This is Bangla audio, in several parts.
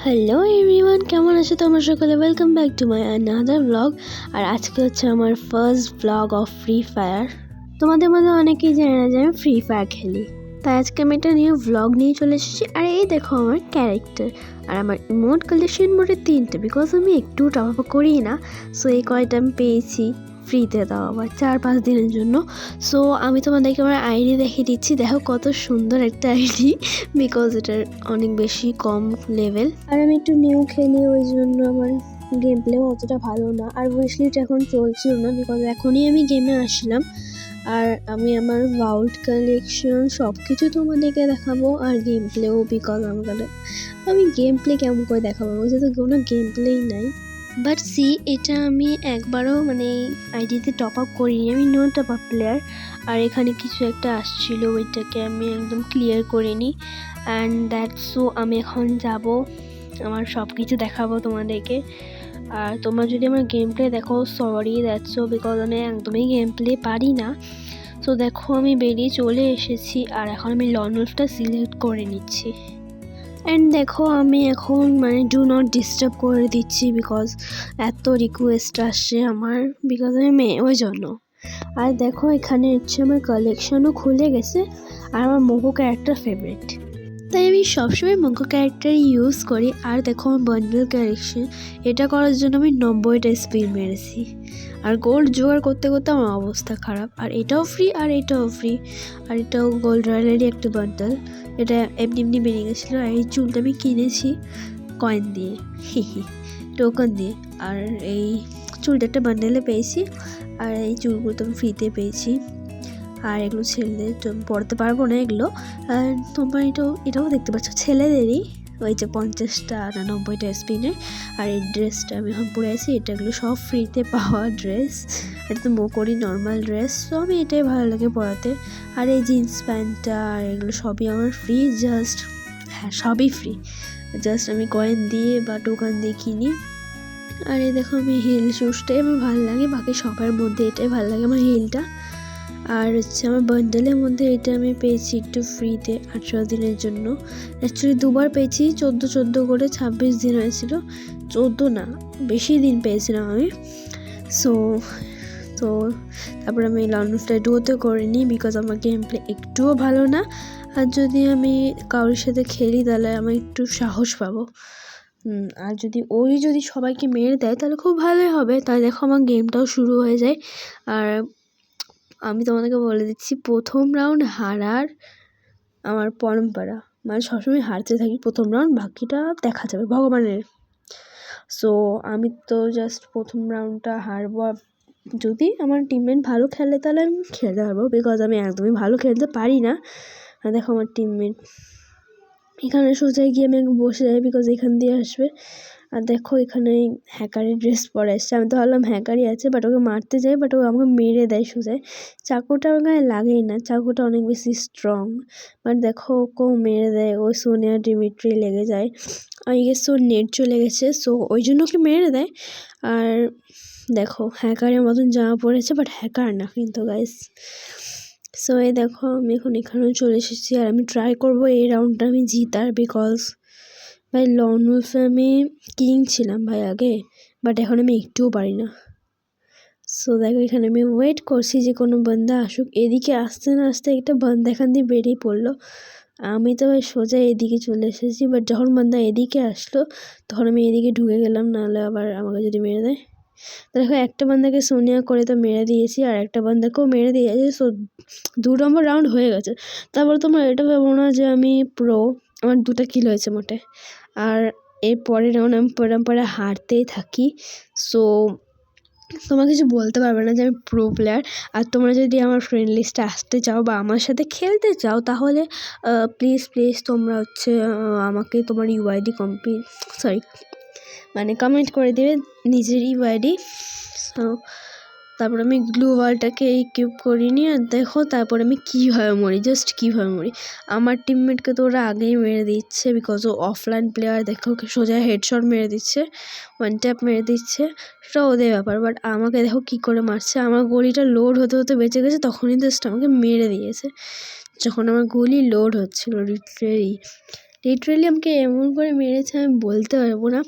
হ্যালো এভরিওয়ান, কেমন আছো তোমরা সকলে? Welcome back to my another blog. আর আজকে হচ্ছে আমার first blog of Free Fire. তোমাদের মধ্যে অনেকেই জানে না যে আমি ফ্রি ফায়ার খেলি, তাই আজকে আমি একটা নিউ ব্লগ নিয়ে চলে এসেছি। আর এই দেখো আমার ক্যারেক্টার, আর আমার ইমোট কালেকশন মোটে 3টে, বিকজ আমি একটু টপ আপ করি না। সো এই কয়টা আমি পেয়েছি ফ্রিতে, দাও আবার 4-5 দিনের জন্য। সো আমি তোমাদেরকে আমার আইডি দেখিয়ে দিচ্ছি, দেখো কত সুন্দর একটা আইডি, বিকজ এটার অনেক বেশি কম লেভেল। আর আমি একটু নিউ খেলি, ওই জন্য আমার গেম প্লেও অতটা ভালো না। আর উইশলিট এখন চলছিল না, বিকজ এখনই আমি গেমে আসলাম। আর আমি আমার ভাউল্ট কালেকশন সব কিছু তোমাদেরকে দেখাবো, আর গেম প্লেও, বিকজ আমি গেম প্লে কেমন করে দেখাবো, বুঝতে তো কোনো গেম প্লেই নাই। বাট এটা আমি একবারও আইডিতে টপ আপ করিনি, আমি নো টপ আপ প্লেয়ার। আর এখানে কিছু একটা আসছিল, ওইটাকে আমি একদম ক্লিয়ার করিনি। অ্যান্ড দ্যাটস সো আমি এখন যাব, আমার সব কিছু দেখাবো তোমাদেরকে। আর তোমরা যদি আমার গেম প্লে দেখো, সরি দ্যাটস সো, বিকজ আমি একদমই গেম প্লে পারি না। সো দেখো আমি বেরিয়ে চলে এসেছি, আর এখন আমি লনউলফটা সিলেক্ট করে নিচ্ছি। অ্যান্ড দেখো আমি এখন ডু নট ডিস্টার্ব করে দিচ্ছি, বিকজ এত রিকোয়েস্ট আসছে আমার, বিকজ আমি মেয়ে, ওই জন্য। আর দেখো এখানে হচ্ছে আমার কালেকশনও খুলে গেছে, আর আমার মোগো ক্যারেক্টার ফেভারিট, তাই আমি সবসময় মোগো ক্যারেক্টার ইউজ করি। আর দেখো আমার বান্ডেল কালেকশন, এটা করার জন্য আমি 90টা স্পিন মেরেছি। আর গোল্ড জোগাড় করতে করতে আমার অবস্থা খারাপ। আর এটাও ফ্রি, আর এটাও ফ্রি, আর এটাও গোল্ড রয়্যালেরই একটা বান্ডেল, এটা এমনি এমনি বেরিয়ে গেছিলো। আর এই চুলটা আমি কিনেছি কয়েন দিয়ে, টোকন দিয়ে। আর এই চুলটা একটা বান্ডেলে পেয়েছি, আর এই চুলগুলো তো আমি ফ্রিতে পেয়েছি। আর এগুলো ছেলেদের পড়তে পারবো না এগুলো। আর তোমরা এটাও দেখতে পাচ্ছ ছেলেদেরই, ওই যে 50টা না 90টা স্পিনের। আর এই ড্রেসটা আমি এখন পরে আছি, এটাগুলো সব ফ্রিতে পাওয়া ড্রেস। এটা তো মোকরি নর্মাল ড্রেস, তো আমি এটাই ভালো লাগে পরাতে। আর এই জিন্স প্যান্টটা আর এগুলো সবই আমার ফ্রি, জাস্ট হ্যাঁ সবই ফ্রি, জাস্ট আমি কয়েন দিয়ে বা টোকান দিয়ে কিনি। আর এই দেখো আমি হিল শুজটাই আমার ভালো লাগে, বাকি সবার মধ্যে এটাই ভালো লাগে আমার হিলটা। আর হচ্ছে আমার বান্ডেলের মধ্যে এটা আমি পেয়েছি একটু ফ্রিতে 18 দিনের জন্য। অ্যাকচুয়ালি দুবার পেয়েছি, 14 করে 26 দিন হয়েছিল, 14 না বেশি দিন পেয়েছিলাম আমি। সো তো তারপর আমি লনউলফটা ডুয়োতে করিনি, বিকজ আমার গেম প্লে একটুও ভালো না। আর যদি আমি কারোর সাথে খেলি তাহলে আমি একটু সাহস পাবো। আর যদি সবাইকে মেরে দেয় তাহলে খুব ভালোই হবে, তাই দেখো আমার গেমটাও শুরু হয়ে যায়। আর আমি তোমাদেরকে বলে দিচ্ছি, প্রথম রাউন্ড হারার আমার পরম্পরা, সবসময় হারতে থাকি প্রথম রাউন্ড, বাকিটা দেখা যাবে ভগবানের। সো আমি তো জাস্ট প্রথম রাউন্ডটা হারবো। যদি আমার টিমমেট ভালো খেলে তাহলে আমি খেলতে পারবো, বিকজ আমি একদমই ভালো খেলতে পারি না। আর দেখো আমার টিমমেট এখানে সোজায় গিয়ে আমি বসে যাই, বিকজ এখান দিয়ে আসবে। আর দেখো এখানে হ্যাকারের ড্রেস পরে আসছে, আমি তো ভাবলাম হ্যাকারই আছে, বাট ওকে মারতে যাই, বাট ও আমাকে মেরে দেয় সোজায়। চাকুটা ওর গায়ে লাগেই না, চাকুটা অনেক বেশি স্ট্রং, বাট দেখো ওকেও মেরে দেয়, ওই সোনিয়া ডিমিট্রি লেগে যায়। আই গেস ওর নেট চলে গেছে, সো ওই জন্য ওকে মেরে দেয়। আর দেখো হ্যাকারের মতন জামা পড়েছে, বাট হ্যাকার না কিন্তু গাইস। সো এই দেখো আমি এখন এখানেও চলে এসেছি, আর আমি ট্রাই করবো এই রাউন্ডটা আমি জিতার, বিকজ ভাই লনউলফে আমি কিং ছিলাম ভাই আগে, বাট এখন আমি একটুও পারি না। সো দেখো এখানে আমি ওয়েট করছি যে কোনো বান্দা আসুক, এদিকে আসতে না আসতে একটা বান্দা এখান দিয়ে বেরিয়ে পড়লো। আমি তো ভাই সোজা এদিকে চলে এসেছি, বাট যখন বান্দা এদিকে আসলো তখন আমি এদিকে ঢুকে গেলাম, নাহলে আবার আমাকে যদি মেরে দেয়। দেখো একটা বান্দাকে সোনিয়া করে তো মেরে দিয়েছি, আর একটা বান্দাকেও মেরে দিয়েছি। সো 2 নম্বর রাউন্ড হয়ে গেছে। তারপরে তোমরা এটা ভেবো না যে আমি প্রো, আমার 2টা কিল হয়েছে মোটে। আর এর পরের রাউন্ড আমি পরে হারতেই থাকি। সো তোমরা কিছু বলতে পারবে না যে আমি প্রো প্লেয়ার। আর তোমরা যদি আমার ফ্রেন্ড লিস্টে আসতে চাও বা আমার সাথে খেলতে চাও, তাহলে প্লিজ তোমরা হচ্ছে আমাকে তোমার ইউআইডি কমেন্ট করে দেবে, নিজের ইউআইডি। সো তারপর আমি গ্লু ওয়ালটাকে ইকুইপ করিনি। আর দেখো তারপর আমি কীভাবে মরি, জাস্ট কীভাবে মরি। আমার টিমমেটকে তো ওরা আগেই মেরে দিচ্ছে, বিকজ ও অফলাইন প্লেয়ার। দেখো সোজা হেডশট মেরে দিচ্ছে, 1 ট্যাপ মেরে দিচ্ছে, সেটা ওদের ব্যাপার। বাট আমাকে দেখো কী করে মারছে, আমার গলিটা লোড হতে হতে বেঁচে গেছে, তখনই জাস্ট আমাকে মেরে দিয়েছে, যখন আমার গুলি লোড হচ্ছিল লিটারেলি। লিটারেলি আমাকে এমন করে মেরেছে আমি বলতে পারবো না।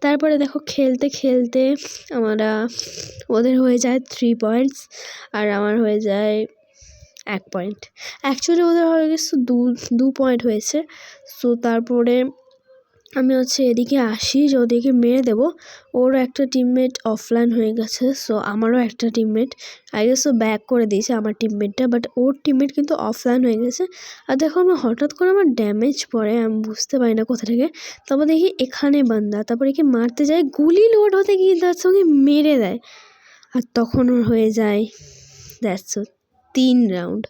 তারপরে দেখো খেলতে খেলতে ওদের হয়ে যায় 3 পয়েন্টস আর আমার হয়ে যায় 1 পয়েন্ট। অ্যাকচুয়ালি ওদের হয়ে গেছে 2 পয়েন্ট হয়েছে। সো তারপরে আমি এদিকে আসি যে ওদেরকে মেরে দেবো। ওরও একটা টিমমেট অফলাইন হয়ে গেছে, সো আমারও একটা টিমমেট আই গেস ও ব্যাক করে দিয়েছে আমার টিমমেটটা, বাট ওর টিমমেট কিন্তু অফলাইন হয়ে গেছে। আর দেখো আমি হঠাৎ করে আমার ড্যামেজ পড়ে, আমি বুঝতে পারি না কোথা থেকে। তারপর দেখি এখানে বান্দা, তারপর একে মারতে যায়, গুলি লোড হতে গিয়ে তার সঙ্গে মেরে দেয়। আর তখন ওর হয়ে যায় দ্যাটস 3 রাউন্ড।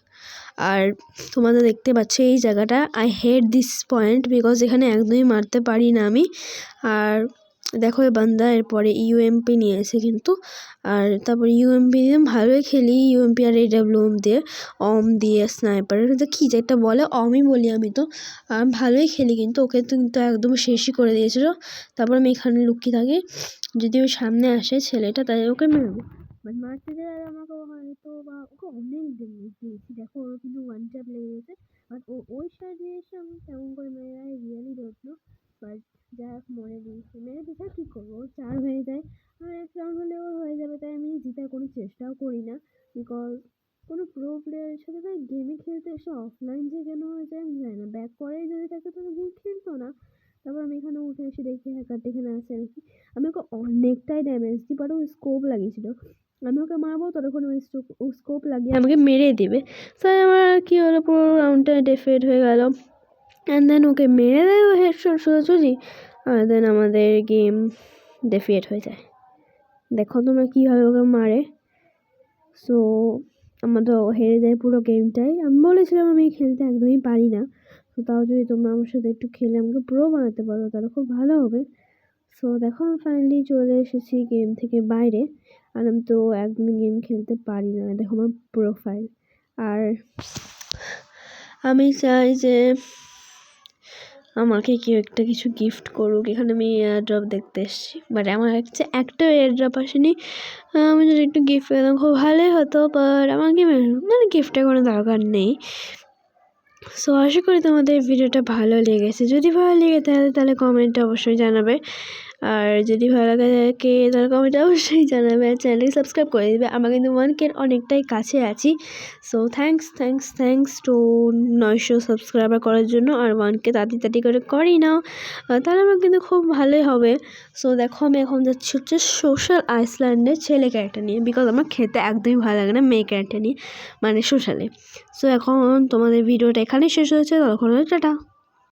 আর তোমাদের দেখতে পাচ্ছ এই জায়গাটা, I hate this point because এখানে একদমই মারতে পারি না আমি। আর দেখো এই বান্দা এরপরে ইউএমপি নিয়েছে কিন্তু, আর তারপর ইউএমপি দিয়ে ভালোই খেলি, ইউএমপি আর AWM দিয়ে, দিয়ে স্নাইপার কী যে একটা বলে, অমই বলি আমি তো। ভালোই খেলি কিন্তু ওকে তো কিন্তু একদম শেষই করে দিয়েছিল। তারপর আমি এখানে লুকিয়ে থাকি, যদি ওই সামনে আসে ছেলেটা তাই ওকে মেরবো, বাট মারতে যায় আর আমাকে হয়তো বা ওকে অনেক ড্যামেজ দিয়েছি। দেখো ওর কিন্তু 1 ট্যাপ লেগে গেছে, বাট ওই সাইডে এসে আমি কেমন করে মেরে দেয় রিয়েলি ডোন্ট নো। বাট যাই হোক মেরে দিয়েছে কী করবো, ওর 4 হয়ে যায় আর 1 রাউন্ড হলে ওর হয়ে যাবে, তাই আমি জেতার কোনো চেষ্টাও করি না। বিকজ কোনো প্রো প্লেয়ারের সাথে তাই গেমে খেলতে এসে অফলাইন যে কেন হয়ে যায় আমি জানি না, ব্যাক করেই যদি থাকে তাহলে গেম খেলতো না। তারপর আমি এখানে উঠে এসে দেখি হ্যাকারটা এখানে আছে নাকি। আমি ওকে অনেকটাই ড্যামেজ দিই, বাট ও স্কোপ লাগিয়েছিল, আমি ওকে মারবো ততক্ষণ ও স্কোপ লাগিয়ে আমাকে মেরে দেবে। তাই আমার কী হলো, পুরো রাউন্ডটা ডেফেড হয়ে গেল। অ্যান্ড দেন ওকে মেরে দেয় ও হেডশট সোজাসুজি, আর দেন আমাদের গেম ডেফিয়েট হয়ে যায়। দেখো তোমরা কীভাবে ওকে মারে। সো আমরা তো হেরে যাই পুরো গেমটাই। আমি বলেছিলাম আমি খেলতে একদমই পারি না, তো তাও যদি তোমরা আমার সাথে একটু খেলে আমাকে প্রো বানাতে পারো তাহলে খুব ভালো হবে। সো দেখো আমি ফাইনালি চলে এসেছি গেম থেকে বাইরে, আর আমি তো একদমই গেম খেলতে পারি না। দেখো আমার প্রোফাইল। আর আমি চাই যে আমাকে কেউ একটা কিছু গিফট করুক। এখানে আমি এয়ারড্রপ দেখতে এসেছি, বাট আমার একটা এয়ারড্রপ আসেনি। আমি যদি একটু গিফট পেতাম খুব ভালোই হতো, বাট আমাকে মানে গিফটের কোনো দরকার নেই। সো আশা করি তোমাদের ভিডিওটা ভালো লেগেছে। যদি ভালো লেগে থাকে তাহলে কমেন্টে অবশ্যই জানাবে, আর যদি ভালো লাগে তাহলে কমেন্টে অবশ্যই জানাবে, আর চ্যানেলটি সাবস্ক্রাইব করে দেবে। আমরা কিন্তু 1K অনেকটাই কাছে আছি। সো থ্যাঙ্কস টু 900 সাবস্ক্রাইবার করার জন্য, আর 1K তাড়াতাড়ি করে করেই নাও, তাহলে আমার কিন্তু খুব ভালোই হবে। সো দেখো আমি এখন যাচ্ছি সোশ্যাল আইসল্যান্ডের ছেলে ক্যারেক্টার নিয়ে, বিকজ আমার খেতে একদমই ভালো লাগে না মেয়ে ক্যারেক্টার নিয়ে, মানে সোশ্যালে। সো এখন তোমাদের ভিডিওটা এখানেই শেষ হয়েছে, তখন টাটা।